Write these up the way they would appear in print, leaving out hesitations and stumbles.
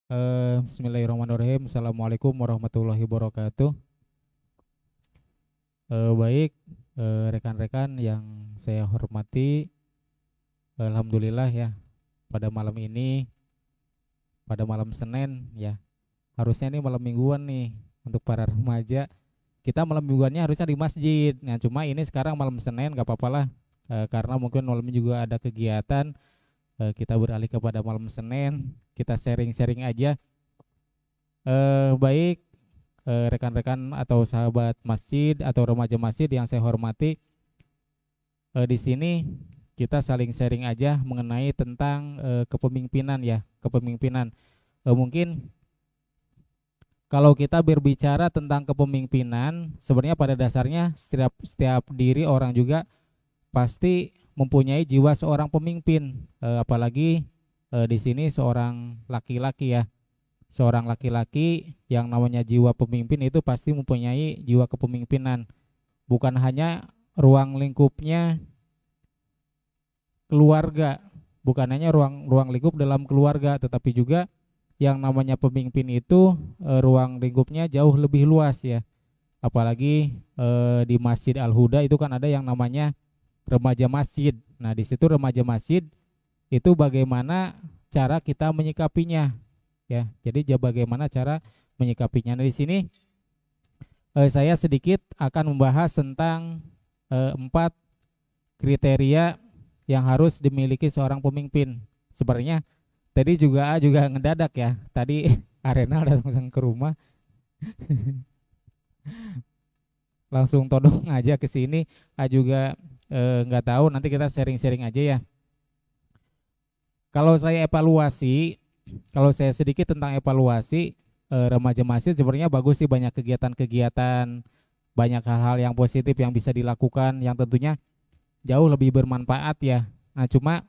Bismillahirrahmanirrahim. Assalamualaikum warahmatullahi wabarakatuh. Baik, rekan-rekan yang saya hormati, alhamdulillah ya. Pada malam ini, pada malam Senin ya, harusnya ini malam mingguan nih untuk para remaja. Kita malam mingguannya harusnya di masjid. Nah, cuma ini sekarang malam Senin, gak apa-apa lah. Karena mungkin malam ini juga ada kegiatan. Kita beralih kepada malam Senin. Kita sharing-sharing aja. Baik. Rekan-rekan atau sahabat masjid atau remaja masjid yang saya hormati, di sini kita saling sharing aja mengenai tentang kepemimpinan ya, kepemimpinan. Mungkin kalau kita berbicara tentang kepemimpinan, sebenarnya pada dasarnya setiap diri orang juga pasti mempunyai jiwa seorang pemimpin, apalagi di sini seorang laki-laki ya. Seorang laki-laki yang namanya jiwa pemimpin itu pasti mempunyai jiwa kepemimpinan. Bukan hanya ruang lingkupnya keluarga, bukan hanya ruang lingkup dalam keluarga, tetapi juga yang namanya pemimpin itu ruang lingkupnya jauh lebih luas ya. Apalagi di Masjid Al-Huda itu kan ada yang namanya remaja masjid. Nah, di situ remaja masjid itu bagaimana cara kita menyikapinya ya. Jadi bagaimana cara menyikapinya. Nah, di sini saya sedikit akan membahas tentang 4 kriteria yang harus dimiliki seorang pemimpin. Sebenarnya tadi juga ngedadak ya. Tadi Arena datang ke rumah, langsung todong aja ke sini. Juga nggak tahu, nanti kita sharing-sharing aja ya. Kalau saya evaluasi, kalau saya sedikit tentang evaluasi remaja masjid, sebenarnya bagus sih, banyak kegiatan-kegiatan, banyak hal-hal yang positif yang bisa dilakukan, yang tentunya jauh lebih bermanfaat ya. Nah, cuma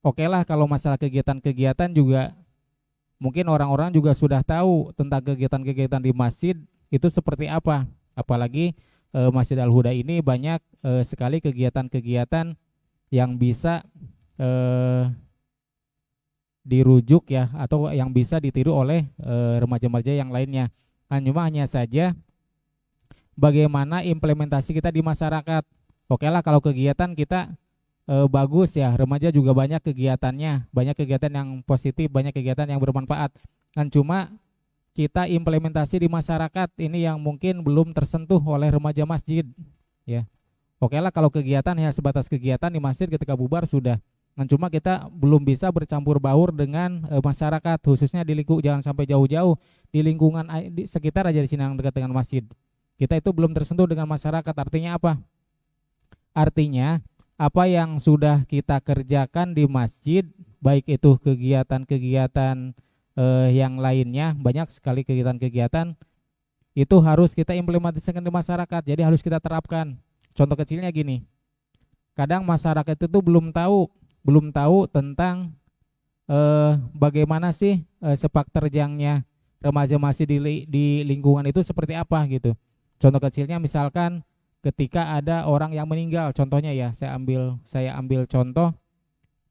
oke lah kalau masalah kegiatan-kegiatan juga mungkin orang-orang juga sudah tahu tentang kegiatan-kegiatan di masjid itu seperti apa. Apalagi Masjid Al-Huda ini banyak sekali kegiatan-kegiatan yang bisa dirujuk ya, atau yang bisa ditiru oleh remaja-remaja yang lainnya. Cuma hanya saja bagaimana implementasi kita di masyarakat. Oke lah kalau kegiatan kita bagus ya, remaja juga banyak kegiatannya, banyak kegiatan yang positif, banyak kegiatan yang bermanfaat. Cuma kita implementasi di masyarakat ini yang mungkin belum tersentuh oleh remaja masjid ya. Oke lah kalau kegiatan ya sebatas kegiatan di masjid, ketika bubar sudah. Cuma kita belum bisa bercampur baur dengan masyarakat, khususnya di lingkup, jangan sampai jauh-jauh di lingkungan di sekitar aja, di sini yang dekat dengan masjid. Kita itu belum tersentuh dengan masyarakat. Artinya apa? Artinya apa yang sudah kita kerjakan di masjid, baik itu kegiatan-kegiatan yang lainnya, banyak sekali kegiatan-kegiatan itu harus kita implementasikan di masyarakat. Jadi harus kita terapkan. Contoh kecilnya gini, kadang masyarakat itu belum tahu tentang bagaimana sih sepak terjangnya remaja masih di lingkungan itu seperti apa gitu. Contoh kecilnya misalkan ketika ada orang yang meninggal, contohnya ya, saya ambil contoh,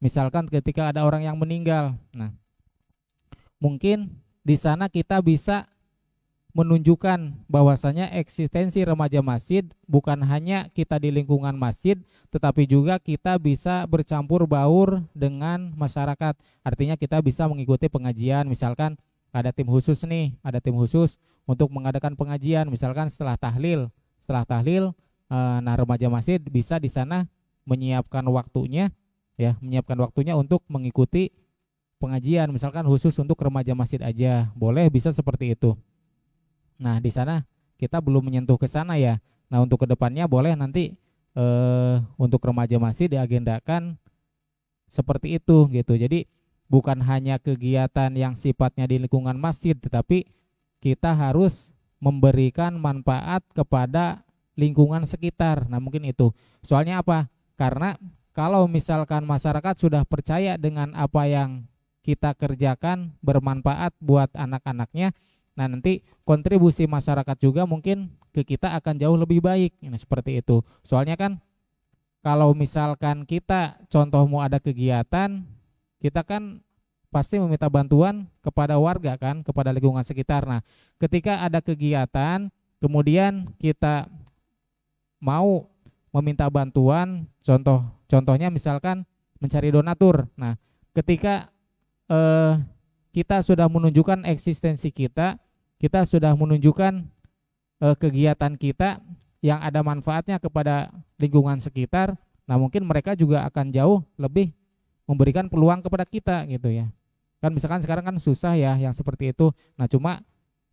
misalkan ketika ada orang yang meninggal. Nah, mungkin di sana kita bisa menunjukkan bahwasanya eksistensi remaja masjid bukan hanya kita di lingkungan masjid, tetapi juga kita bisa bercampur baur dengan masyarakat. Artinya kita bisa mengikuti pengajian, misalkan ada tim khusus nih, ada tim khusus untuk mengadakan pengajian, misalkan setelah tahlil, nah remaja masjid bisa di sana menyiapkan waktunya, ya, menyiapkan waktunya untuk mengikuti pengajian, misalkan khusus untuk remaja masjid aja, boleh, bisa seperti itu. Nah, di sana kita belum menyentuh ke sana ya. Nah, untuk kedepannya boleh nanti untuk remaja masih diagendakan seperti itu gitu. Jadi bukan hanya kegiatan yang sifatnya di lingkungan masjid, tetapi kita harus memberikan manfaat kepada lingkungan sekitar. Nah, mungkin itu. Soalnya apa? Karena kalau misalkan masyarakat sudah percaya dengan apa yang kita kerjakan bermanfaat buat anak-anaknya, nah nanti kontribusi masyarakat juga mungkin ke kita akan jauh lebih baik. Nah, seperti itu. Soalnya kan kalau misalkan kita contoh mau ada kegiatan, kita kan pasti meminta bantuan kepada warga kan, kepada lingkungan sekitar. Nah, ketika ada kegiatan, kemudian kita mau meminta bantuan, contohnya misalkan mencari donatur. Nah, ketika kita sudah menunjukkan eksistensi kita sudah menunjukkan kegiatan kita yang ada manfaatnya kepada lingkungan sekitar. Nah, mungkin mereka juga akan jauh lebih memberikan peluang kepada kita gitu ya. Kan misalkan sekarang kan susah ya yang seperti itu. Nah, cuma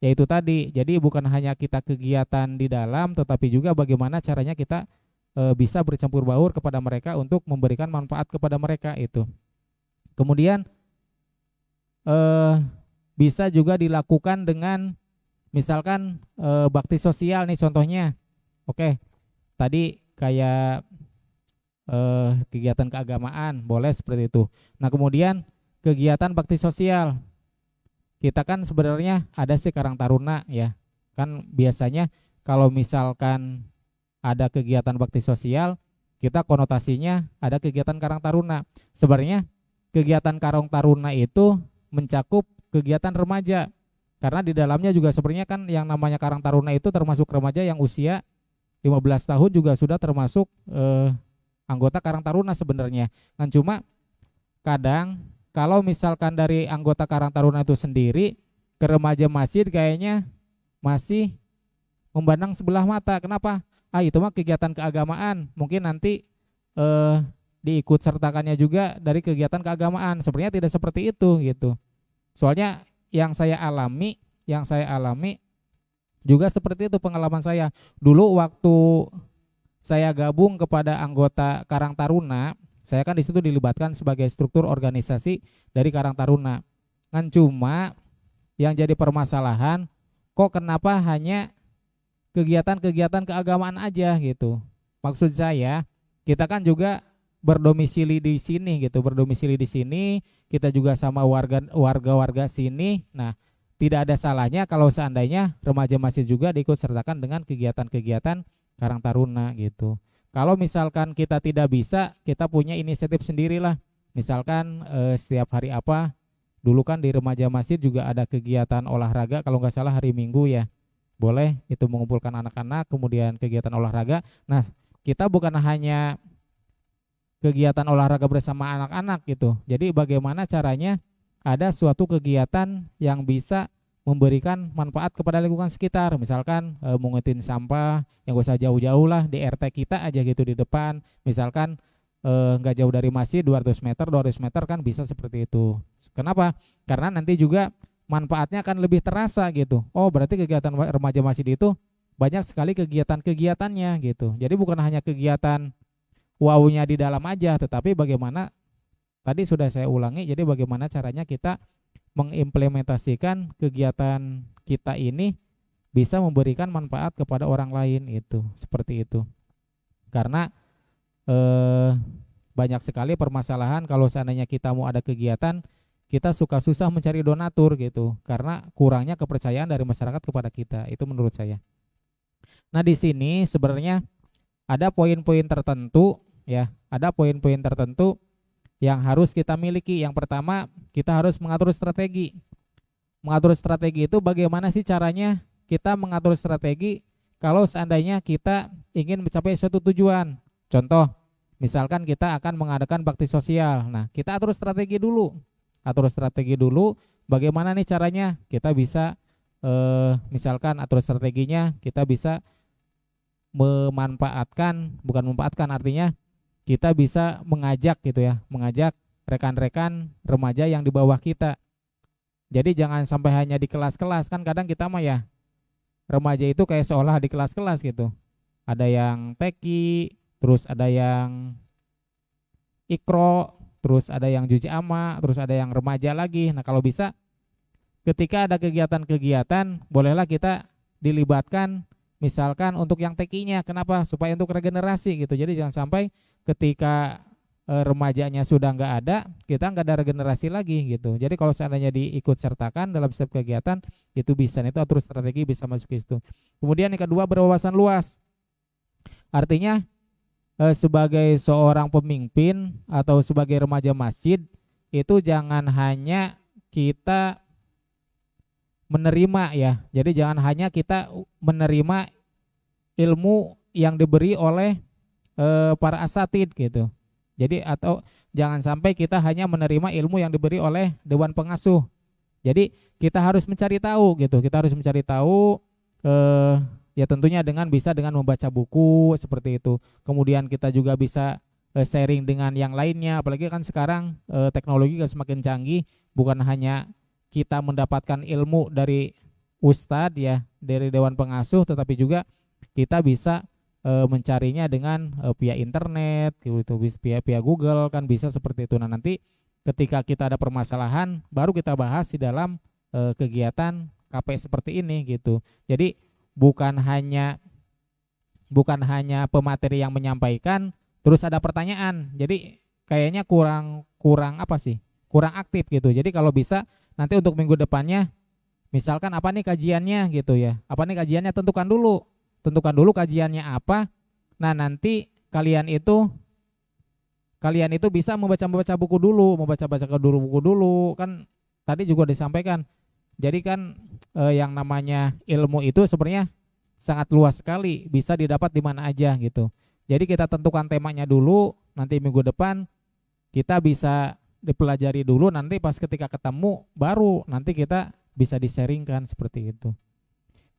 ya itu tadi. Jadi bukan hanya kita kegiatan di dalam, tetapi juga bagaimana caranya kita bisa bercampur baur kepada mereka untuk memberikan manfaat kepada mereka itu. Kemudian bisa juga dilakukan dengan misalkan bakti sosial nih contohnya. Oke, tadi kayak kegiatan keagamaan boleh seperti itu. Nah, kemudian kegiatan bakti sosial, kita kan sebenarnya ada sih Karang Taruna ya. Kan biasanya kalau misalkan ada kegiatan bakti sosial, kita konotasinya ada kegiatan Karang Taruna. Sebenarnya kegiatan Karang Taruna itu mencakup kegiatan remaja. Karena di dalamnya juga sebenarnya kan yang namanya Karang Taruna itu termasuk remaja yang usia 15 tahun juga sudah termasuk anggota Karang Taruna sebenarnya. Kan cuma kadang kalau misalkan dari anggota Karang Taruna itu sendiri ke remaja masjid kayaknya masih memandang sebelah mata. Kenapa? Itu mah kegiatan keagamaan. Mungkin nanti diikut sertakannya juga dari kegiatan keagamaan. Sebenarnya tidak seperti itu gitu. Soalnya yang saya alami juga seperti itu pengalaman saya. Dulu waktu saya gabung kepada anggota Karang Taruna, saya kan di situ dilibatkan sebagai struktur organisasi dari Karang Taruna. Kan cuma yang jadi permasalahan, kok kenapa hanya kegiatan-kegiatan keagamaan aja gitu. Maksud saya, kita kan juga berdomisili di sini gitu, kita juga sama warga sini. Nah, tidak ada salahnya kalau seandainya remaja masjid juga diikut sertakan dengan kegiatan-kegiatan Karang Taruna gitu. Kalau misalkan kita tidak bisa, kita punya inisiatif sendirilah. Misalkan setiap hari apa, dulu kan di remaja masjid juga ada kegiatan olahraga, kalau nggak salah hari Minggu ya. Boleh itu mengumpulkan anak-anak, kemudian kegiatan olahraga. Nah, kita bukan hanya kegiatan olahraga bersama anak-anak gitu. Jadi bagaimana caranya ada suatu kegiatan yang bisa memberikan manfaat kepada lingkungan sekitar. Misalkan mengutin sampah yang gak usah jauh-jauh lah, di RT kita aja gitu di depan. Misalkan nggak jauh dari masjid 200 meter kan bisa seperti itu. Kenapa? Karena nanti juga manfaatnya akan lebih terasa gitu. Oh, berarti kegiatan remaja masjid itu banyak sekali kegiatan-kegiatannya gitu. Jadi bukan hanya kegiatan wow-nya di dalam aja, tetapi bagaimana tadi sudah saya ulangi, jadi bagaimana caranya kita mengimplementasikan kegiatan kita ini bisa memberikan manfaat kepada orang lain itu, seperti itu. Karena banyak sekali permasalahan kalau seandainya kita mau ada kegiatan, kita suka susah mencari donatur gitu, karena kurangnya kepercayaan dari masyarakat kepada kita, itu menurut saya. Nah, di sini sebenarnya ada poin-poin tertentu ya, ada poin-poin tertentu yang harus kita miliki. Yang pertama, kita harus mengatur strategi. Mengatur strategi itu bagaimana sih caranya kita mengatur strategi kalau seandainya kita ingin mencapai suatu tujuan. Contoh, misalkan kita akan mengadakan bakti sosial. Nah, kita atur strategi dulu. Atur strategi dulu, bagaimana nih caranya kita bisa misalkan atur strateginya, kita bisa memanfaatkan, artinya kita bisa mengajak gitu ya, mengajak rekan-rekan remaja yang di bawah kita. Jadi jangan sampai hanya di kelas-kelas, kan kadang kita mah ya remaja itu kayak seolah di kelas-kelas gitu. Ada yang teki, terus ada yang ikro, terus ada yang juji ama, terus ada yang remaja lagi. Nah, kalau bisa ketika ada kegiatan-kegiatan, bolehlah kita dilibatkan misalkan untuk yang tekinya. Kenapa? Supaya untuk regenerasi gitu. Jadi jangan sampai ketika remajanya sudah nggak ada, kita nggak ada regenerasi lagi gitu. Jadi kalau seandainya diikut sertakan dalam setiap kegiatan, itu bisa, itu atur strategi bisa masuk ke situ. Kemudian yang kedua, berwawasan luas. Artinya sebagai seorang pemimpin atau sebagai remaja masjid, itu jangan hanya kita menerima ya. Jadi jangan hanya kita menerima ilmu yang diberi oleh para asatid gitu. Jadi atau jangan sampai kita hanya menerima ilmu yang diberi oleh dewan pengasuh. Jadi kita harus mencari tahu gitu. Kita harus mencari tahu ya tentunya bisa dengan membaca buku seperti itu. Kemudian kita juga bisa sharing dengan yang lainnya. Apalagi kan sekarang teknologi kan semakin canggih, bukan hanya kita mendapatkan ilmu dari ustadz ya, dari dewan pengasuh, tetapi juga kita bisa mencarinya dengan via internet gitu, via Google kan bisa seperti itu. Nah, nanti ketika kita ada permasalahan baru kita bahas di dalam kegiatan KP seperti ini gitu. Jadi bukan hanya pemateri yang menyampaikan terus ada pertanyaan. Jadi kayaknya kurang apa sih? Kurang aktif gitu. Jadi kalau bisa nanti untuk minggu depannya misalkan apa nih kajiannya gitu ya. Apa nih kajiannya, tentukan dulu kajiannya apa. Nah, nanti kalian itu bisa membaca buku dulu, buku dulu. Kan tadi juga disampaikan. Jadi kan yang namanya ilmu itu sebenarnya sangat luas sekali, bisa didapat di mana aja gitu. Jadi kita tentukan temanya dulu, nanti minggu depan kita bisa dipelajari dulu, nanti pas ketika ketemu baru nanti kita bisa di-sharingkan seperti itu.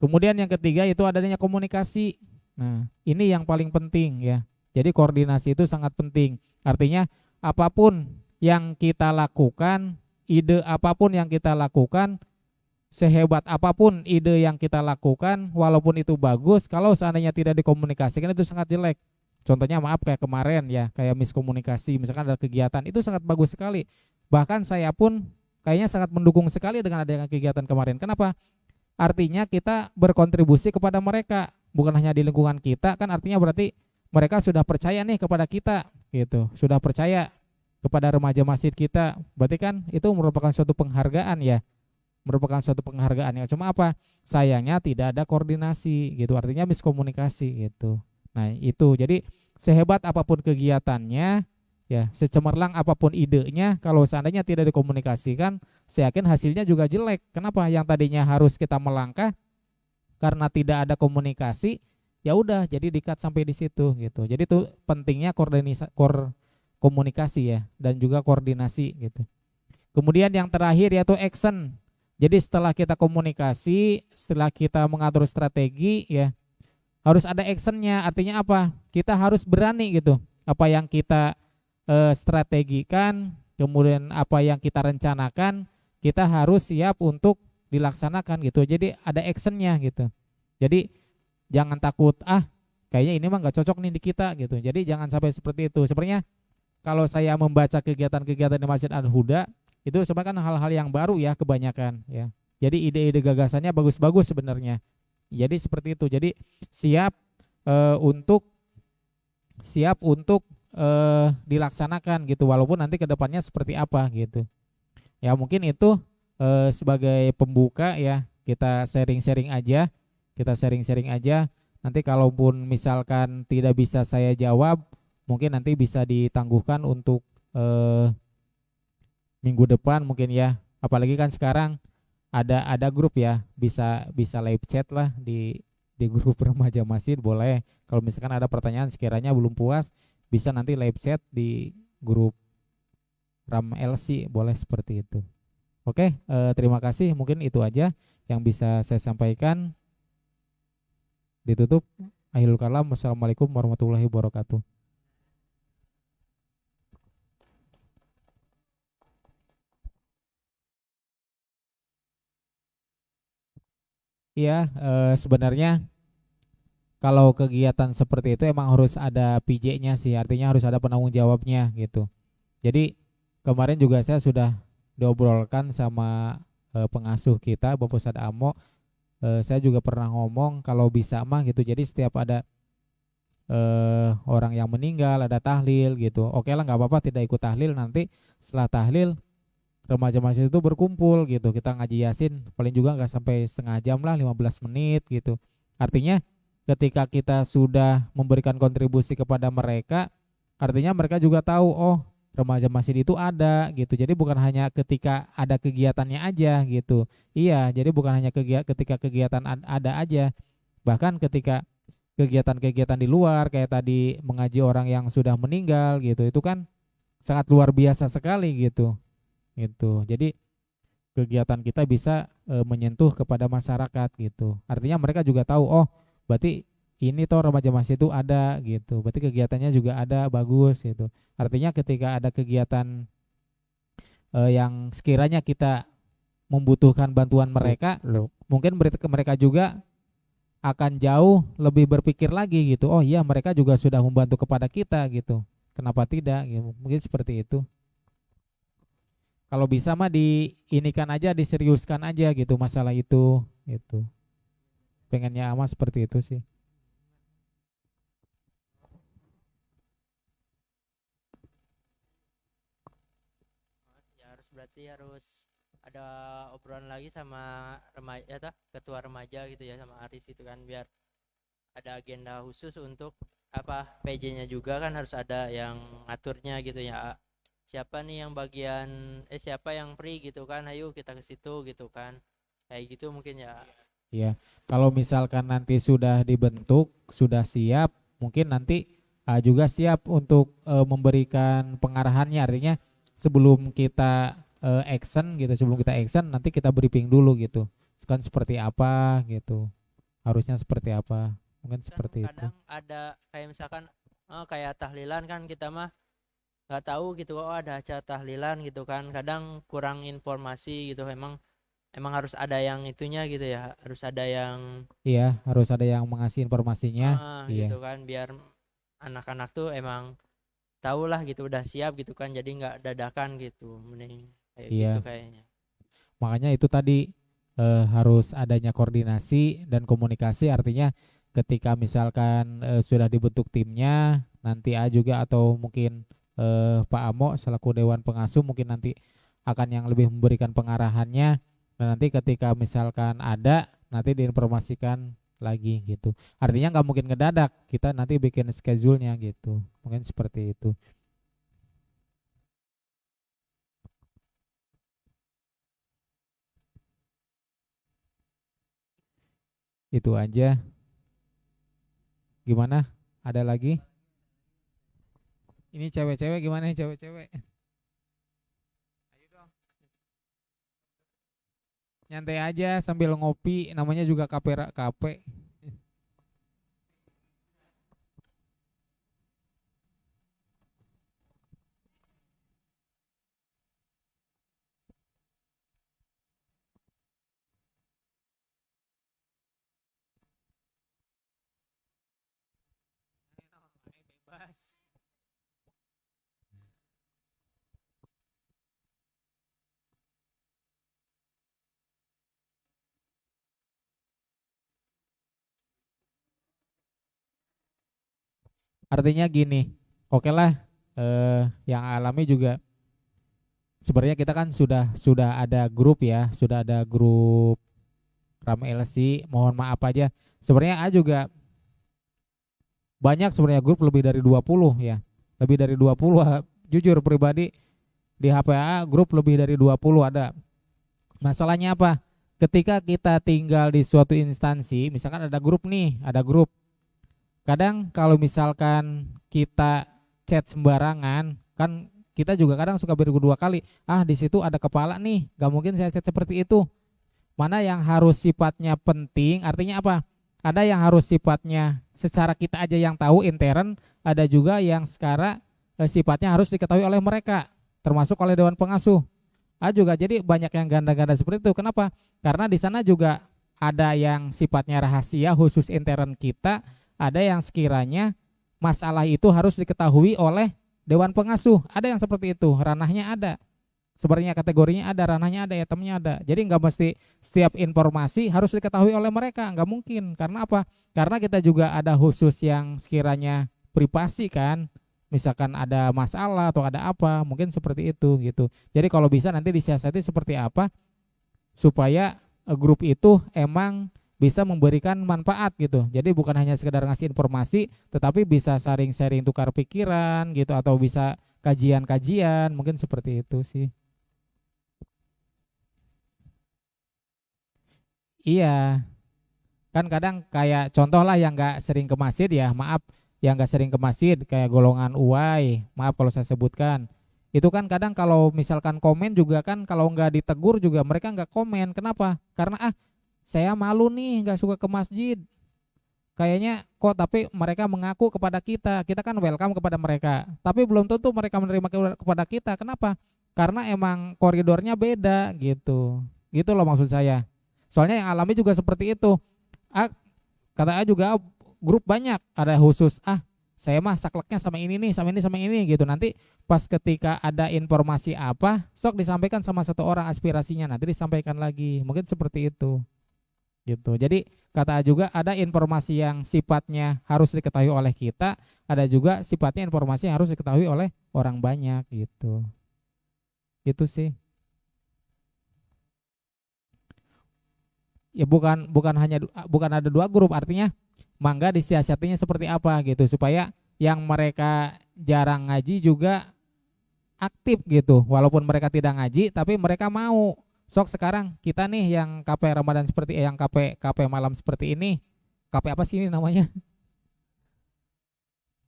Kemudian yang ketiga itu adanya komunikasi. Nah, ini yang paling penting ya. Jadi koordinasi itu sangat penting. Artinya apapun yang kita lakukan, ide apapun yang kita lakukan, sehebat apapun ide yang kita lakukan, walaupun itu bagus, kalau seandainya tidak dikomunikasikan itu sangat jelek. Contohnya maaf kayak kemarin ya, kayak miskomunikasi, misalkan ada kegiatan, itu sangat bagus sekali. Bahkan saya pun kayaknya sangat mendukung sekali dengan adanya kegiatan kemarin. Kenapa? Artinya kita berkontribusi kepada mereka, bukan hanya di lingkungan kita, kan artinya berarti mereka sudah percaya nih kepada kita gitu, sudah percaya kepada remaja masjid kita. Berarti kan itu merupakan suatu penghargaan ya. Cuma apa? Sayangnya tidak ada koordinasi gitu, artinya miskomunikasi gitu. Nah, itu. Jadi sehebat apapun kegiatannya ya, secemerlang apapun idenya, kalau seandainya tidak dikomunikasikan, saya yakin hasilnya juga jelek. Kenapa? Yang tadinya harus kita melangkah karena tidak ada komunikasi, ya udah jadi di-cut sampai di situ gitu. Jadi itu pentingnya komunikasi ya, dan juga koordinasi gitu. Kemudian yang terakhir yaitu action. Jadi setelah kita komunikasi, setelah kita mengatur strategi ya, harus ada actionnya. Artinya apa? Kita harus berani gitu. Apa yang kita strategikan, kemudian apa yang kita rencanakan, kita harus siap untuk dilaksanakan gitu. Jadi ada actionnya gitu. Jadi jangan takut, kayaknya ini mah nggak cocok nih di kita gitu. Jadi jangan sampai seperti itu. Sebenarnya kalau saya membaca kegiatan-kegiatan di Masjid Al-Huda, itu sebenarnya kan hal-hal yang baru ya kebanyakan ya. Jadi ide-ide gagasannya bagus-bagus sebenarnya. Jadi seperti itu. Jadi siap untuk dilaksanakan gitu, walaupun nanti kedepannya seperti apa gitu. Ya mungkin itu sebagai pembuka ya, kita sharing-sharing aja. Nanti kalaupun misalkan tidak bisa saya jawab, mungkin nanti bisa ditangguhkan untuk minggu depan mungkin ya. Apalagi kan sekarang ada grup ya, bisa live chat lah di grup remaja masjid, boleh. Kalau misalkan ada pertanyaan sekiranya belum puas, bisa nanti live chat di grup Ram LC, boleh seperti itu. Oke, terima kasih. Mungkin itu aja yang bisa saya sampaikan. Ditutup. Akhirul kalam. Wassalamualaikum warahmatullahi wabarakatuh. Iya, sebenarnya kalau kegiatan seperti itu emang harus ada PJ-nya sih, artinya harus ada penanggung jawabnya gitu. Jadi kemarin juga saya sudah diobrolkan sama pengasuh kita, Bapak Ustadz Amo. Saya juga pernah ngomong kalau bisa mah gitu. Jadi setiap ada orang yang meninggal, ada tahlil gitu. Oke lah, nggak apa-apa tidak ikut tahlil, nanti setelah tahlil remaja masjid itu berkumpul gitu. Kita ngaji Yasin paling juga nggak sampai setengah jam lah, 15 menit gitu. Artinya ketika kita sudah memberikan kontribusi kepada mereka, artinya mereka juga tahu, oh remaja masjid itu ada gitu. Jadi bukan hanya ketika ada kegiatannya aja gitu. Iya, jadi bukan hanya ketika kegiatan ada aja, bahkan ketika kegiatan-kegiatan di luar kayak tadi mengaji orang yang sudah meninggal gitu, itu kan sangat luar biasa sekali gitu. Gitu. Jadi kegiatan kita bisa menyentuh kepada masyarakat gitu. Artinya mereka juga tahu, oh berarti ini toh remaja masjid itu ada gitu. Berarti kegiatannya juga ada bagus gitu. Artinya ketika ada kegiatan yang sekiranya kita membutuhkan bantuan mereka, mungkin mereka juga akan jauh lebih berpikir lagi gitu. Oh iya, mereka juga sudah membantu kepada kita gitu. Kenapa tidak? Gitu. Mungkin seperti itu. Kalau bisa mah diinikan aja, diseriuskan aja gitu masalah itu gitu. Pengennya ama seperti itu sih. Ya harus berarti harus ada obrolan lagi sama remaja ketua remaja gitu ya, sama Aris itu kan, biar ada agenda khusus untuk apa PJ-nya juga kan harus ada yang ngaturnya gitu ya. Siapa nih yang bagian siapa yang free gitu kan, ayo kita ke situ gitu kan, kayak gitu mungkin ya. Ya, kalau misalkan nanti sudah dibentuk, sudah siap, mungkin nanti juga siap untuk memberikan pengarahannya. Artinya sebelum kita action gitu, sebelum kita action nanti kita briefing dulu gitu. Kan seperti apa gitu. Harusnya seperti apa. Mungkin Kan seperti itu. kadang ada kayak misalkan kayak tahlilan kan, kita mah nggak tahu gitu, oh ada acara tahlilan gitu kan, kadang kurang informasi gitu. Emang harus ada yang itunya gitu ya, harus ada yang Iya, harus ada yang mengasih informasinya. Iya, gitu kan, biar anak-anak tuh emang tahu lah gitu, udah siap gitu kan, jadi nggak dadakan gitu, mending kayak gitu iya. kayaknya. Makanya itu tadi harus adanya koordinasi dan komunikasi. Artinya ketika misalkan sudah dibentuk timnya, nanti A juga atau mungkin Pak Amo selaku Dewan Pengasuh mungkin nanti akan yang lebih memberikan pengarahannya. Dan nanti ketika misalkan ada, nanti diinformasikan lagi gitu. Artinya nggak mungkin ngedadak, kita nanti bikin schedule-nya gitu. Mungkin seperti itu. Itu aja. Gimana? Ada lagi? Ini cewek-cewek gimana nih cewek-cewek? Ayo dong. Nyantai aja sambil ngopi, namanya juga kafe kafe. Bebas. Artinya gini, oke lah, yang alami juga sebenarnya kita kan sudah ada grup ya, sudah ada grup Ram LC. Mohon maaf aja, sebenarnya A juga banyak sebenarnya grup lebih dari 20 ya, lebih dari 20. Jujur pribadi di HPA grup lebih dari 20 ada. Masalahnya apa? Ketika kita tinggal di suatu instansi, misalkan ada grup nih, ada grup. Kadang kalau misalkan kita chat sembarangan, kan kita juga kadang suka beriku dua kali. Ah, di situ ada kepala nih, gak mungkin saya chat seperti itu. Mana yang harus sifatnya penting, artinya apa? Ada yang harus sifatnya secara kita aja yang tahu intern, ada juga yang sekarang sifatnya harus diketahui oleh mereka, termasuk oleh Dewan Pengasuh. Juga jadi banyak yang ganda-ganda seperti itu. Kenapa? Karena di sana juga ada yang sifatnya rahasia khusus intern kita, ada yang sekiranya masalah itu harus diketahui oleh Dewan Pengasuh. Ada yang seperti itu, ranahnya ada. Sebenarnya kategorinya ada, ranahnya ada, itemnya ada. Jadi nggak mesti setiap informasi harus diketahui oleh mereka, nggak mungkin. Karena apa? Karena kita juga ada khusus yang sekiranya privasi kan. Misalkan ada masalah atau ada apa, mungkin seperti itu gitu. Jadi kalau bisa nanti disiasati seperti apa supaya grup itu emang bisa memberikan manfaat gitu. Jadi bukan hanya sekedar ngasih informasi, tetapi bisa sharing-sharing tukar pikiran gitu, atau bisa kajian-kajian, mungkin seperti itu sih. Iya, kan kadang kayak contoh lah yang nggak sering ke masjid ya, maaf, yang nggak sering ke masjid kayak golongan uai, maaf kalau saya sebutkan. Itu kan kadang kalau misalkan komen juga kan kalau nggak ditegur juga mereka nggak komen. Kenapa? Karena saya malu nih nggak suka ke masjid. Kayaknya kok tapi mereka mengaku kepada kita, kita kan welcome kepada mereka. Tapi belum tentu mereka menerima kepada kita. Kenapa? Karena emang koridornya beda gitu. Gitu loh maksud saya. Soalnya yang alami juga seperti itu. Ah, kata A juga grup banyak, ada khusus saya mah sakleknya sama ini nih, sama ini sama ini gitu. Nanti pas ketika ada informasi apa, sok disampaikan sama satu orang aspirasinya, nanti disampaikan lagi. Mungkin seperti itu gitu. Jadi kata A juga ada informasi yang sifatnya harus diketahui oleh kita, ada juga sifatnya informasi yang harus diketahui oleh orang banyak gitu. Itu sih. Ya bukan hanya bukan ada dua grup, artinya mangga disiasatinya seperti apa gitu supaya yang mereka jarang ngaji juga aktif gitu, walaupun mereka tidak ngaji tapi mereka mau sok sekarang kita nih yang KP Ramadan seperti yang KP malam seperti ini, KP apa sih ini namanya,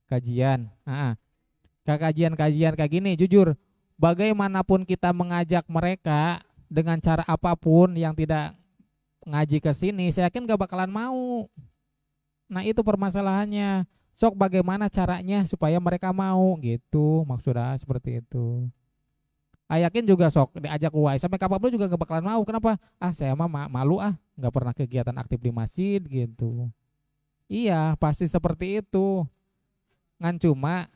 kajian. Kajian kayak gini jujur bagaimanapun kita mengajak mereka dengan cara apapun yang tidak ngaji ke sini, saya yakin gak bakalan mau. Nah itu permasalahannya. Sok bagaimana caranya supaya mereka mau gitu, maksudnya seperti itu. Yakin juga sok diajak uai sampai kapanpun juga gak bakalan mau. Kenapa? Saya mah malu nggak pernah kegiatan aktif di masjid gitu. Iya pasti seperti itu. Ngan cuma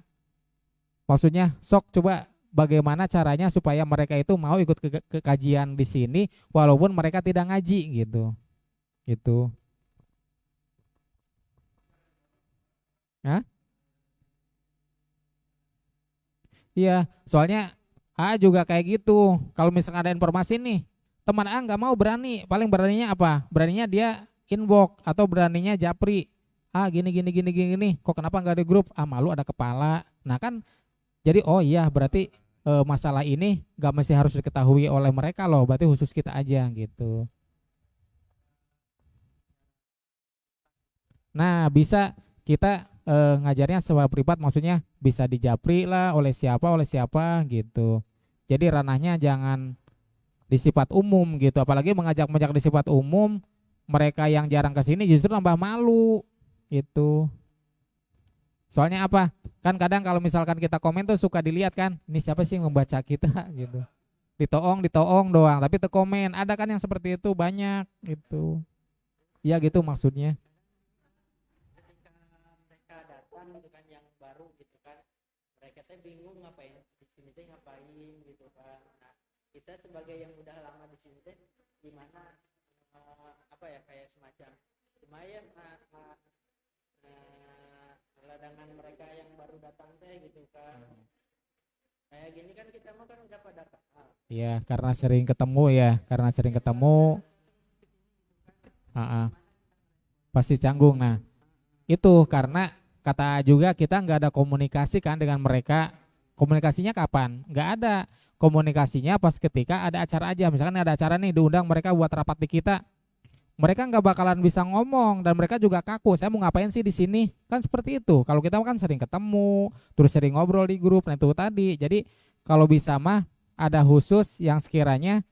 maksudnya sok coba bagaimana caranya supaya mereka itu mau ikut ke kajian di sini walaupun mereka tidak ngaji gitu. Gitu. Hah? Iya, soalnya juga kayak gitu. Kalau misalnya ada informasi nih, teman nggak mau berani, paling beraninya apa? Beraninya dia inbox atau beraninya japri. Gini gini gini gini gini. Kok kenapa nggak di grup? Malu ada kepala. Nah kan, jadi oh iya berarti masalah ini nggak mesti harus diketahui oleh mereka loh. Berarti khusus kita aja gitu. Nah, bisa kita ngajarnya secara privat, maksudnya bisa dijapri lah oleh siapa gitu. Jadi ranahnya jangan di sifat umum gitu, apalagi mengajak-mengajak di sifat umum, mereka yang jarang ke sini justru nambah malu gitu. Soalnya apa? Kan kadang kalau misalkan kita komen tuh suka dilihat kan, ini siapa sih yang membaca kita gitu. Ditoong doang, tapi tuh komen. Ada kan yang seperti itu banyak gitu. Ya gitu maksudnya. Ketika mereka datang gitu kan yang baru gitu kan, mereka teh bingung ngapain di sini teh ngapain gitu kan. Nah kita sebagai yang udah lama di sini teh gimana apa ya kayak semacam lumayan ladangan mereka yang baru datang teh gitu kan. Kayak gini kan kita mah kan udah pada kenal. Iya, karena sering ketemu ya, karena sering ketemu, pasti canggung. Nah, itu karena kata juga kita nggak ada komunikasi kan dengan mereka. Komunikasinya kapan? Nggak ada. Komunikasinya pas ketika ada acara aja. Misalkan ada acara nih diundang mereka buat rapat di kita. Mereka nggak bakalan bisa ngomong dan mereka juga kaku. Saya mau ngapain sih di sini? Kan seperti itu. Kalau kita kan sering ketemu, terus sering ngobrol di grup. Nah itu tadi. Jadi kalau bisa mah ada khusus yang sekiranya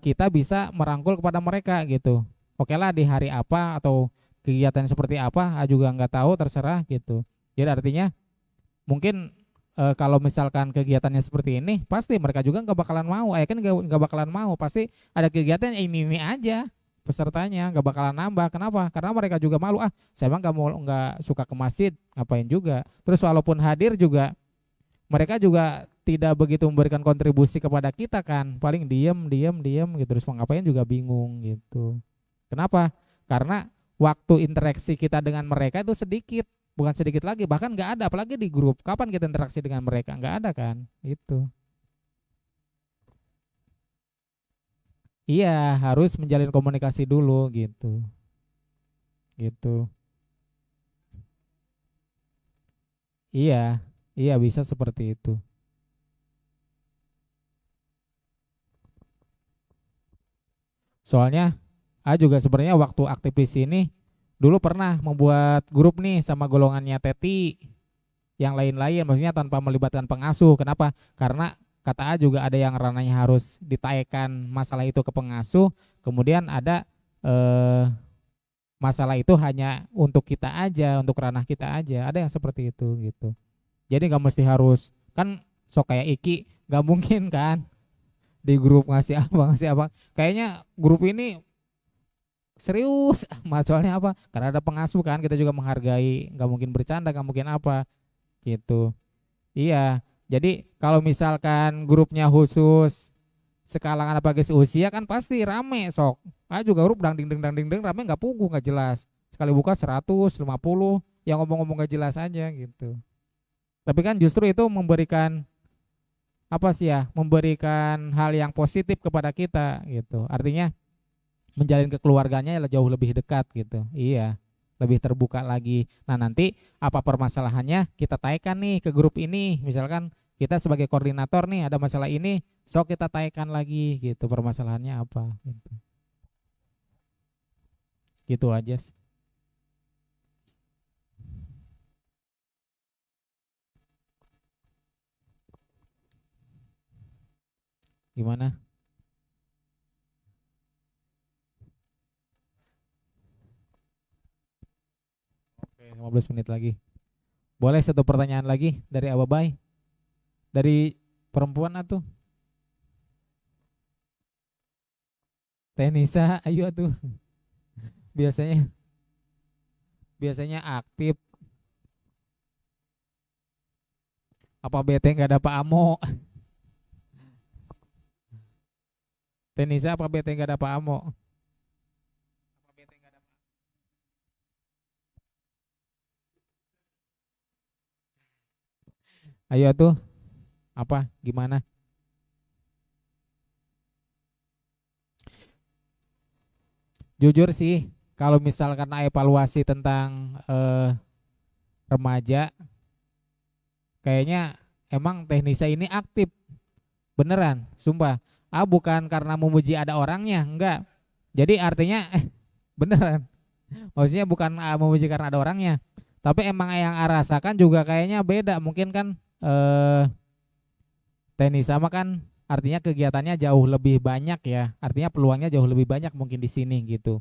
kita bisa merangkul kepada mereka gitu. Oke lah di hari apa atau kegiatan seperti apa juga nggak tahu, terserah gitu. Jadi artinya mungkin kalau misalkan kegiatannya seperti ini pasti mereka juga nggak bakalan mau. Kan nggak bakalan mau, pasti ada kegiatan ini aja pesertanya nggak bakalan nambah. Kenapa? Karena mereka juga malu. Saya emang nggak suka ke masjid, ngapain juga. Terus walaupun hadir juga mereka juga tidak begitu memberikan kontribusi kepada kita kan, paling diem gitu, terus mau ngapain juga bingung gitu. Kenapa? Karena waktu interaksi kita dengan mereka itu sedikit, bukan sedikit lagi, bahkan nggak ada, apalagi di grup. Kapan kita interaksi dengan mereka? Nggak ada kan? Itu. Iya, harus menjalin komunikasi dulu gitu. Gitu. Iya, iya bisa seperti itu. Soalnya A juga sebenarnya waktu aktif di sini dulu pernah membuat grup nih sama golongannya Teti yang lain-lain, maksudnya tanpa melibatkan pengasuh. Kenapa? Karena kata A juga ada yang ranahnya harus ditaekan masalah itu ke pengasuh, kemudian ada eh, masalah itu hanya untuk kita aja, untuk ranah kita aja. Ada yang seperti itu gitu. Jadi nggak mesti harus kan sok kayak Iki, nggak mungkin kan di grup ngasih apa. Kayaknya grup ini serius amat, soalnya apa? Karena ada pengasuh kan, kita juga menghargai, nggak mungkin bercanda, nggak mungkin apa gitu. Iya, jadi kalau misalkan grupnya khusus sekalangan apa guys usia kan pasti rame sok. Ah juga grup dang ding ding rame nggak pugu nggak jelas. Sekali buka 150 yang ngomong-ngomong nggak jelas aja gitu. Tapi kan justru itu memberikan apa sih ya? Memberikan hal yang positif kepada kita gitu. Artinya menjalin kekeluarganya jauh lebih dekat gitu. Iya, lebih terbuka lagi. Nah, nanti apa permasalahannya kita taikan nih ke grup ini. Misalkan kita sebagai koordinator nih ada masalah ini, sok kita taikan lagi gitu permasalahannya apa gitu. Gitu aja sih. Gimana? Oke, 15 menit lagi. Boleh satu pertanyaan lagi dari Ababai? Dari perempuan atuh. Tenisa, ayo tuh. Biasanya biasanya aktif. Apa bete nggak ada Pak Amo? Tenisa apa bete nggak ada Pak Amo? Apa bete nggak ada Pak? Ayo tuh, apa? Gimana? Jujur sih, kalau misalkan evaluasi tentang remaja, kayaknya emang Teknisa ini aktif, beneran, sumpah. Ah bukan karena memuji ada orangnya, enggak. Jadi artinya beneran. Maksudnya bukan memuji karena ada orangnya, tapi emang yang rasakan juga kayaknya beda. Mungkin kan Teknisa mah kan artinya kegiatannya jauh lebih banyak ya, artinya peluangnya jauh lebih banyak mungkin di sini gitu.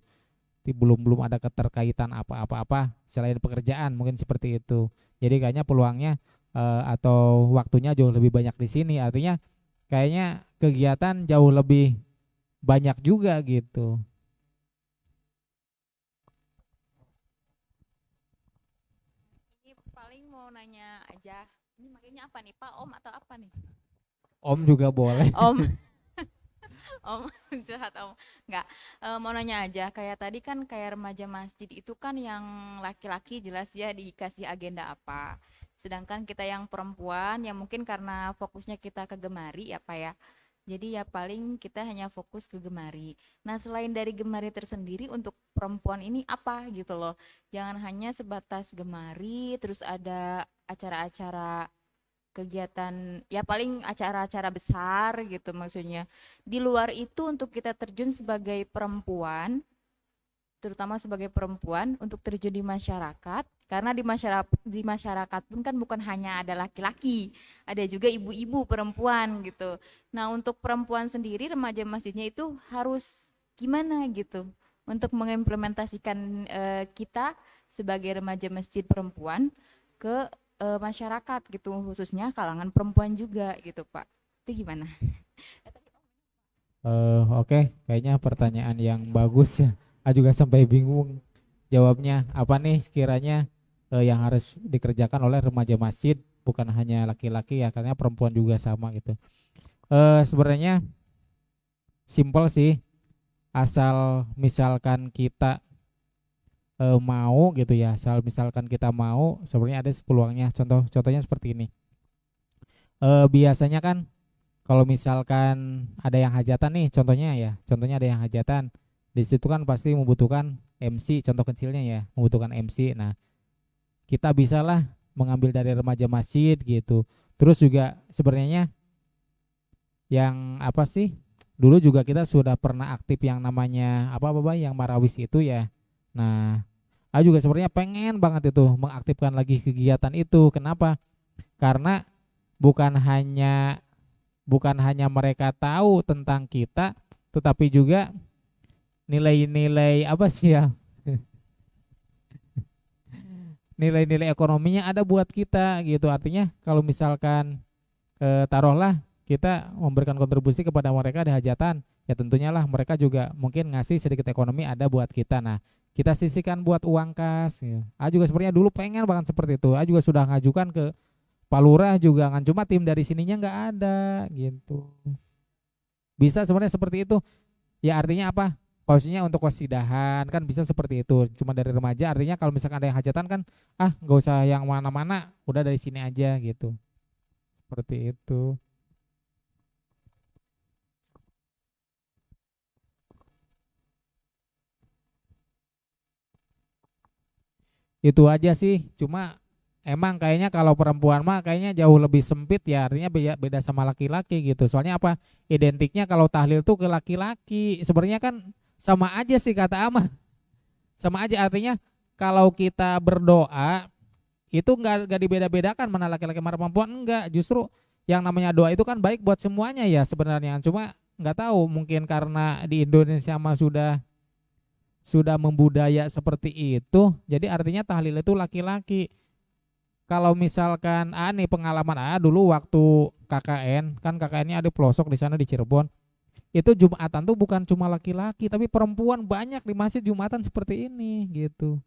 Belum belum ada keterkaitan apa-apa selain pekerjaan mungkin seperti itu. Jadi kayaknya peluangnya atau waktunya jauh lebih banyak di sini. Artinya kayaknya kegiatan jauh lebih banyak juga gitu. Ini paling mau nanya aja. Ini makanya apa nih, Pak? Om atau apa nih? Om juga boleh. Om, Om jahat Om. Enggak. Mau nanya aja. Kayak tadi kan kayak remaja masjid itu kan yang laki-laki jelas ya dikasih agenda apa. Sedangkan kita yang perempuan yang mungkin karena fokusnya kita ke gemari ya Pak ya. Jadi ya paling kita hanya fokus ke gemari. Nah selain dari gemari tersendiri untuk perempuan ini apa gitu loh. Jangan hanya sebatas gemari, terus ada acara-acara kegiatan ya paling acara-acara besar gitu maksudnya. Di luar itu untuk kita terjun sebagai perempuan, terutama sebagai perempuan untuk terjun di masyarakat karena di masyarakat pun kan bukan hanya ada laki-laki, ada juga ibu-ibu perempuan gitu. Nah, untuk perempuan sendiri remaja masjidnya itu harus gimana gitu untuk mengimplementasikan kita sebagai remaja masjid perempuan ke masyarakat gitu khususnya kalangan perempuan juga gitu, Pak. Itu gimana? Oke, kayaknya pertanyaan yang bagus ya. Ah juga sampai bingung jawabnya. Apa nih sekiranya yang harus dikerjakan oleh remaja masjid, bukan hanya laki-laki ya, karena perempuan juga sama gitu. Sebenarnya simpel sih, asal misalkan kita mau gitu ya, asal misalkan kita mau, sebenarnya ada peluangnya. Contohnya seperti ini. Biasanya kan kalau misalkan ada yang hajatan nih, contohnya ya, contohnya ada yang hajatan, di situ kan pasti membutuhkan MC, contoh kecilnya ya, membutuhkan MC. Nah, kita bisalah mengambil dari remaja masjid gitu. Terus juga sebenarnya yang apa sih? dulu juga kita sudah pernah aktif yang namanya apa yang marawis itu ya. Nah, juga sebenarnya pengen banget itu mengaktifkan lagi kegiatan itu. Kenapa? Karena bukan hanya bukan hanya mereka tahu tentang kita, tetapi juga nilai-nilai apa sih ya? Nilai-nilai ekonominya ada buat kita gitu. Artinya kalau misalkan taruhlah kita memberikan kontribusi kepada mereka di hajatan, ya tentunya lah mereka juga mungkin ngasih sedikit ekonomi ada buat kita. Nah, kita sisihkan buat uang kas. Ya. Juga sebenarnya dulu pengen banget seperti itu. Juga sudah ngajukan ke Pak Lurah juga kan, cuma tim dari sininya nggak ada gitu. Bisa sebenarnya seperti itu. Ya artinya apa? Posisinya untuk wasidahan kan bisa seperti itu. Cuma dari remaja artinya kalau misalkan ada yang hajatan kan nggak usah yang mana-mana, udah dari sini aja gitu. Seperti itu. Itu aja sih. Cuma emang kayaknya kalau perempuan mah kayaknya jauh lebih sempit ya. Artinya beda, beda sama laki-laki gitu. Soalnya apa? Identiknya kalau tahlil tuh ke laki-laki. Sebenarnya kan sama aja sih kata Ama. Sama aja artinya kalau kita berdoa itu nggak dibeda-bedakan mana laki-laki mana perempuan, enggak. Justru yang namanya doa itu kan baik buat semuanya ya sebenarnya. Cuma nggak tahu mungkin karena di Indonesia mah sudah membudaya seperti itu, jadi artinya tahlil itu laki-laki. Kalau misalkan nih pengalaman dulu waktu KKN, kan KKN-nya ada pelosok di sana di Cirebon. Itu Jumatan tuh bukan cuma laki-laki, tapi perempuan banyak di masjid Jumatan seperti ini gitu.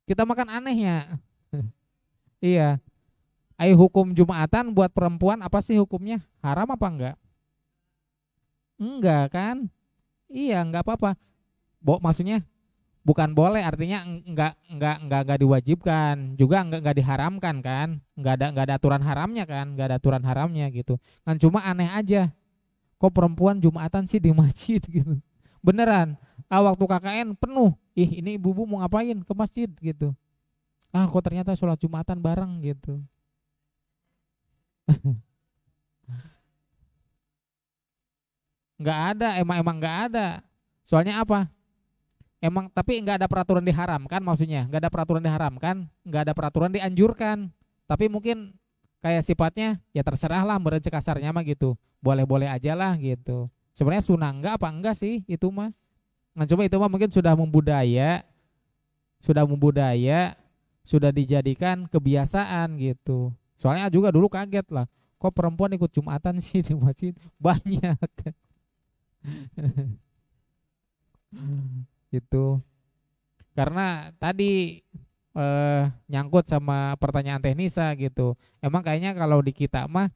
Kita makan anehnya. Iya. Hukum Jumatan buat perempuan apa sih hukumnya? Haram apa enggak? Enggak kan? Iya, enggak apa-apa. Maksudnya bukan boleh, artinya enggak diwajibkan, juga enggak diharamkan kan? Enggak ada aturan haramnya kan? Enggak ada aturan haramnya gitu. Kan cuma aneh aja. Kok perempuan Jumatan sih di masjid gitu. Beneran. Waktu KKN penuh. Ini ibu-ibu mau ngapain ke masjid gitu. Kok ternyata sholat Jumatan bareng gitu. Enggak ada, emang enggak ada. Soalnya apa? Emang tapi nggak ada peraturan diharamkan, maksudnya nggak ada peraturan diharamkan, nggak ada peraturan dianjurkan, tapi mungkin kayak sifatnya ya terserah lah, merecek kasarnya mah gitu, boleh-boleh aja lah gitu. Sebenarnya sunnah enggak apa enggak sih itu mah, nah coba itu mah mungkin sudah membudaya, sudah dijadikan kebiasaan gitu. Soalnya juga dulu kaget lah, kok perempuan ikut Jumatan sih di masjid banyak. Gitu. Karena tadi nyangkut sama pertanyaan teknisa gitu. Emang kayaknya kalau di kita mah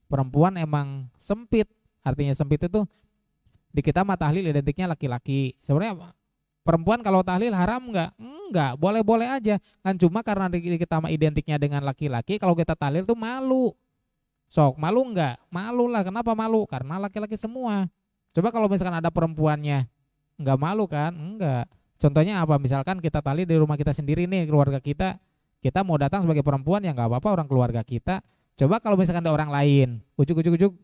perempuan emang sempit. Artinya sempit itu di kita mah tahlil identiknya laki-laki. Sebenarnya perempuan kalau tahlil haram enggak? Enggak, boleh-boleh aja. Kan cuma karena di kita mah identiknya dengan laki-laki, kalau kita tahlil tuh malu. Sok, malu enggak? Malu lah. Kenapa malu? Karena laki-laki semua. Coba kalau misalkan ada perempuannya, enggak malu kan? Enggak. Contohnya apa? Misalkan kita tali di rumah kita sendiri nih, keluarga kita mau datang sebagai perempuan ya nggak apa-apa, orang keluarga kita. Coba kalau misalkan ada orang lain, ujuk-ujuk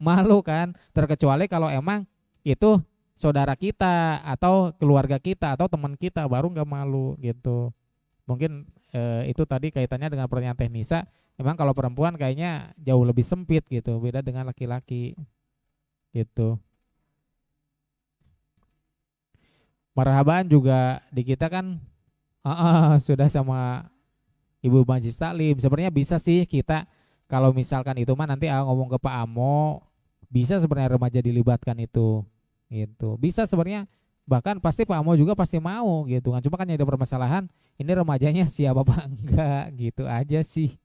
malu kan? Terkecuali kalau emang itu saudara kita atau keluarga kita atau teman kita, baru nggak malu gitu. Mungkin itu tadi kaitannya dengan pertanyaan teknisa. Emang kalau perempuan kayaknya jauh lebih sempit gitu, beda dengan laki-laki gitu. Marhaban juga di kita kan sudah sama Ibu Majlis Taklim. Sebenarnya bisa sih kita kalau misalkan itu mah nanti ngomong ke Pak Amo, bisa sebenarnya remaja dilibatkan itu. Gitu. Bisa sebenarnya, bahkan pasti Pak Amo juga pasti mau gitu kan. Cuma kan ada permasalahan ini remajanya siapa apa enggak gitu aja sih.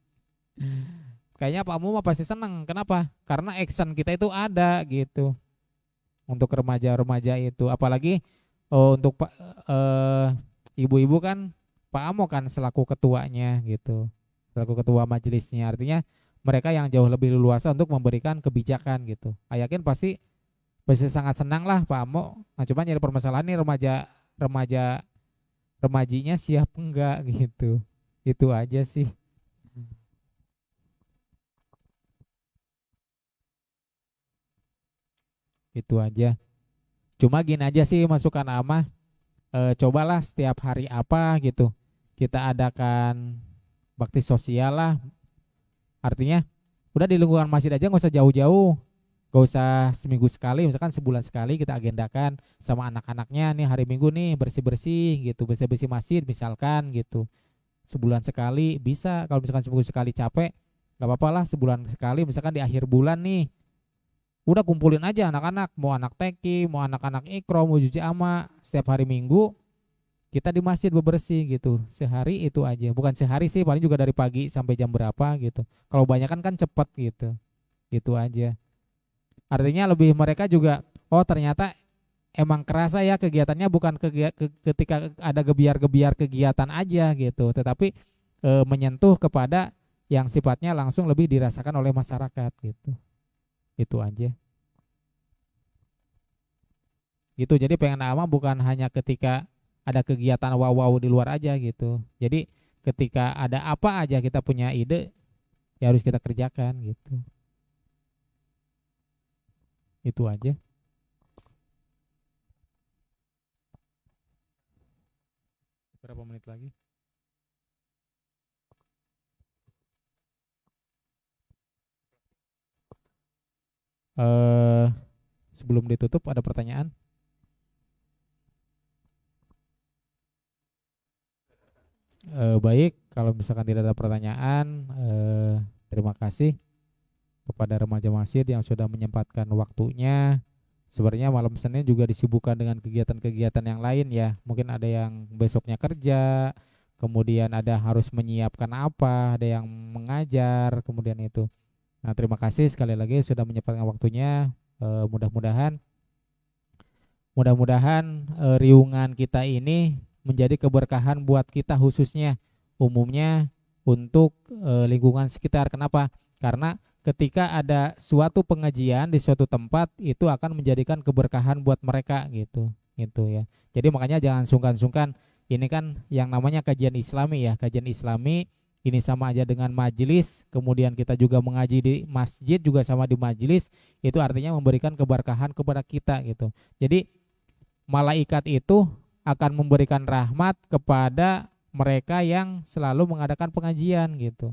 Kayaknya Pak Amo mah pasti seneng. Kenapa? Karena action kita itu ada gitu. Untuk remaja-remaja itu, apalagi untuk ibu-ibu kan Pak Amo kan selaku ketuanya gitu, selaku ketua majelisnya, artinya mereka yang jauh lebih leluasa untuk memberikan kebijakan gitu. Yakin pasti sangat senang lah Pak Amo. Nah cuma jadi permasalahan nih remajinya siap enggak gitu. Itu aja sih. Itu aja. Cuma gini aja sih masukan Amah, cobalah setiap hari apa gitu kita adakan bakti sosial lah. Artinya udah di lingkungan masjid aja nggak usah jauh-jauh, nggak usah seminggu sekali, misalkan sebulan sekali kita agendakan sama anak-anaknya nih hari Minggu nih bersih-bersih gitu, bersih-bersih masjid misalkan gitu. Sebulan sekali bisa, kalau misalkan seminggu sekali capek nggak apa-apa lah, sebulan sekali misalkan di akhir bulan nih udah kumpulin aja anak-anak, mau anak TK, mau anak-anak ikro, mau juji ama, setiap hari Minggu kita di masjid bebersih gitu. Sehari itu aja, bukan sehari sih, paling juga dari pagi sampai jam berapa gitu. Kalau banyak kan cepet gitu. Itu aja. Artinya lebih mereka juga, oh ternyata emang kerasa ya kegiatannya bukan ketika ada gebiar-gebiar kegiatan aja gitu, tetapi menyentuh kepada yang sifatnya langsung lebih dirasakan oleh masyarakat gitu. Itu aja. Gitu. Jadi pengen ama bukan hanya ketika ada kegiatan wow-wow di luar aja gitu. Jadi ketika ada apa aja kita punya ide ya harus kita kerjakan gitu. Itu aja. Berapa menit lagi? Eh sebelum ditutup ada pertanyaan? Baik, kalau misalkan tidak ada pertanyaan, terima kasih kepada remaja masjid yang sudah menyempatkan waktunya. Sebenarnya malam Senin juga disibukkan dengan kegiatan-kegiatan yang lain ya. Mungkin ada yang besoknya kerja, kemudian ada harus menyiapkan apa, ada yang mengajar, kemudian itu. Nah, terima kasih sekali lagi sudah menyempatkan waktunya. Mudah-mudahan mudah-mudahan riungan kita ini menjadi keberkahan buat kita khususnya umumnya untuk lingkungan sekitar. Kenapa? Karena ketika ada suatu pengajian di suatu tempat itu akan menjadikan keberkahan buat mereka gitu. Gitu ya. Jadi makanya jangan sungkan-sungkan, ini kan yang namanya kajian Islami ya. Kajian Islami ini sama aja dengan majelis, kemudian kita juga mengaji di masjid juga sama di majelis, itu artinya memberikan keberkahan kepada kita gitu. Jadi malaikat itu akan memberikan rahmat kepada mereka yang selalu mengadakan pengajian gitu.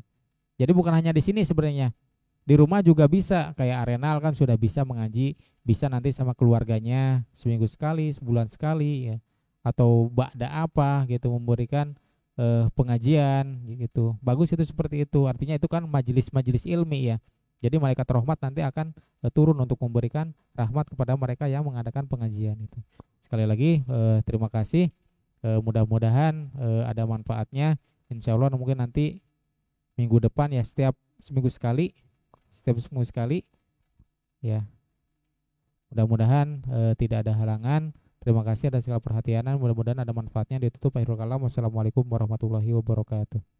Jadi bukan hanya di sini sebenarnya. Di rumah juga bisa, kayak Arenal kan sudah bisa mengaji, bisa nanti sama keluarganya seminggu sekali, sebulan sekali ya. Atau ba'da apa gitu memberikan pengajian gitu. Bagus itu seperti itu. Artinya itu kan majelis-majelis ilmi ya. Jadi malaikat rahmat nanti akan turun untuk memberikan rahmat kepada mereka yang mengadakan pengajian itu. Sekali lagi terima kasih. Mudah-mudahan ada manfaatnya. Insya Allah mungkin nanti minggu depan ya setiap seminggu sekali ya. Mudah-mudahan tidak ada halangan. Terima kasih atas segala perhatian. Mudah-mudahan ada manfaatnya. Ditutup akhirul kalam. Wassalamualaikum warahmatullahi wabarakatuh.